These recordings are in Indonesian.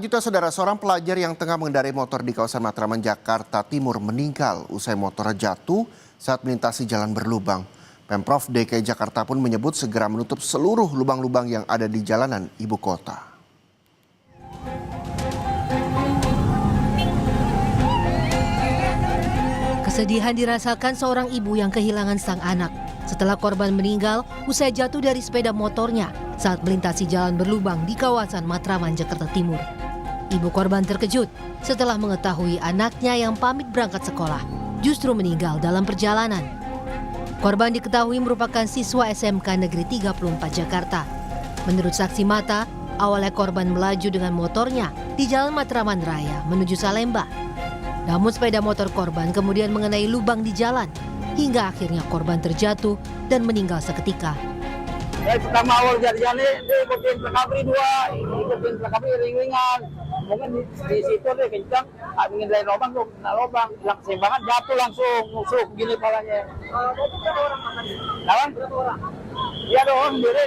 Juta saudara, seorang pelajar yang tengah mengendarai motor di kawasan Matraman, Jakarta Timur meninggal usai motornya jatuh saat melintasi jalan berlubang. Pemprov DKI Jakarta pun menyebut segera menutup seluruh lubang-lubang yang ada di jalanan ibu kota. Kesedihan dirasakan seorang ibu yang kehilangan sang anak setelah korban meninggal usai jatuh dari sepeda motornya saat melintasi jalan berlubang di kawasan Matraman, Jakarta Timur. Ibu korban terkejut setelah mengetahui anaknya yang pamit berangkat sekolah justru meninggal dalam perjalanan. Korban diketahui merupakan siswa SMK Negeri 34 Jakarta. Menurut saksi mata, awalnya korban melaju dengan motornya di Jalan Matraman Raya menuju Salemba. Namun sepeda motor korban kemudian mengenai lubang di jalan hingga akhirnya korban terjatuh dan meninggal seketika. Pertama awal jalan dia ikutin recovery 2, ikutin recovery ring-ringan. Mungkin di situ deh kencang, ingin dari lubang tuh, kena lubang, keseimbangan jatuh langsung, nusuk gini palanya. Itu berapa orang makan? Lawan? Berapa orang? Iya dong, sendiri.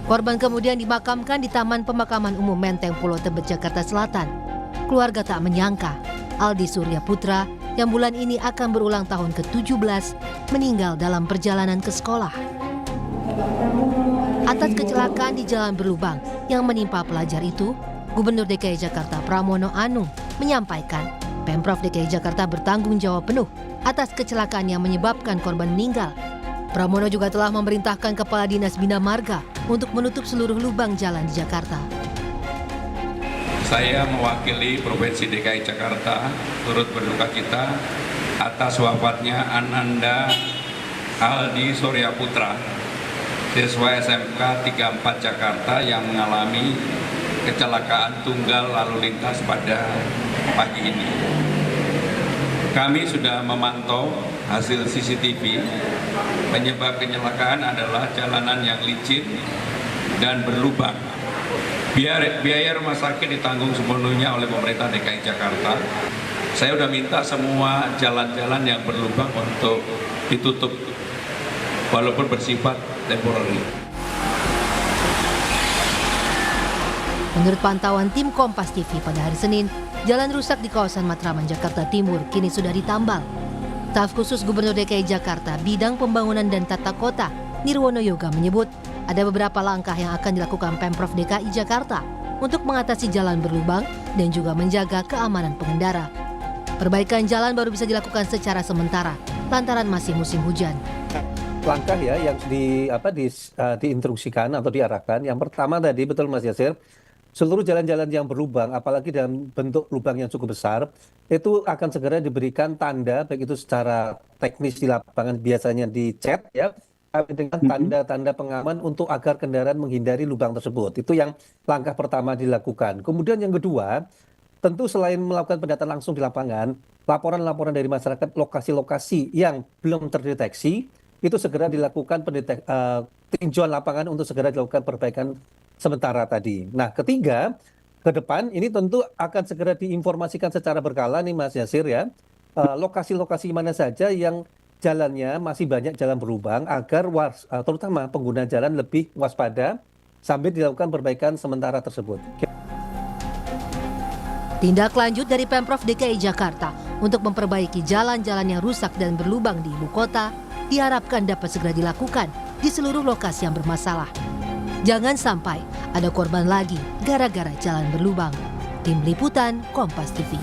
Korban kemudian dimakamkan di Taman Pemakaman Umum Menteng Pulau Tebet, Jakarta Selatan. Keluarga tak menyangka Aldi Surya Putra yang bulan ini akan berulang tahun ke-17 meninggal dalam perjalanan ke sekolah. Atas kecelakaan di jalan berlubang yang menimpa pelajar itu, Gubernur DKI Jakarta Pramono Anung menyampaikan Pemprov DKI Jakarta bertanggung jawab penuh atas kecelakaan yang menyebabkan korban meninggal. Pramono juga telah memerintahkan Kepala Dinas Bina Marga untuk menutup seluruh lubang jalan di Jakarta. Saya mewakili Provinsi DKI Jakarta turut berduka cita atas wafatnya Ananda Aldi Surya Putra, siswa SMK 34 Jakarta yang mengalami kecelakaan tunggal lalu lintas pada pagi ini. Kami sudah memantau hasil CCTV. Penyebab kecelakaan adalah jalanan yang licin dan berlubang. Biaya rumah sakit ditanggung sepenuhnya oleh pemerintah DKI Jakarta. Saya sudah minta semua jalan-jalan yang berlubang untuk ditutup, walaupun bersifat temporary. Menurut pantauan tim Kompas TV pada hari Senin, jalan rusak di kawasan Matraman, Jakarta Timur kini sudah ditambal. Staf khusus Gubernur DKI Jakarta bidang pembangunan dan tata kota, Nirwono Yoga menyebut ada beberapa langkah yang akan dilakukan Pemprov DKI Jakarta untuk mengatasi jalan berlubang dan juga menjaga keamanan pengendara. Perbaikan jalan baru bisa dilakukan secara sementara lantaran masih musim hujan. Langkah ya yang diinstruksikan atau diarahkan. Yang pertama tadi betul Mas Yasir, seluruh jalan-jalan yang berlubang, apalagi dalam bentuk lubang yang cukup besar, itu akan segera diberikan tanda, baik itu secara teknis di lapangan biasanya dicat ya, dengan tanda-tanda pengaman untuk agar kendaraan menghindari lubang tersebut. Itu yang langkah pertama dilakukan. Kemudian yang kedua, tentu selain melakukan pendataan langsung di lapangan, laporan-laporan dari masyarakat lokasi-lokasi yang belum terdeteksi, itu segera dilakukan tinjauan lapangan untuk segera dilakukan perbaikan sementara tadi. Nah, ketiga, ke depan ini tentu akan segera diinformasikan secara berkala nih Mas Yasir ya, lokasi-lokasi mana saja yang jalannya masih banyak jalan berlubang agar terutama pengguna jalan lebih waspada sambil dilakukan perbaikan sementara tersebut. Tindak lanjut dari Pemprov DKI Jakarta untuk memperbaiki jalan-jalan yang rusak dan berlubang di ibu kota diharapkan dapat segera dilakukan di seluruh lokasi yang bermasalah. Jangan sampai ada korban lagi gara-gara jalan berlubang. Tim Liputan Kompas TV.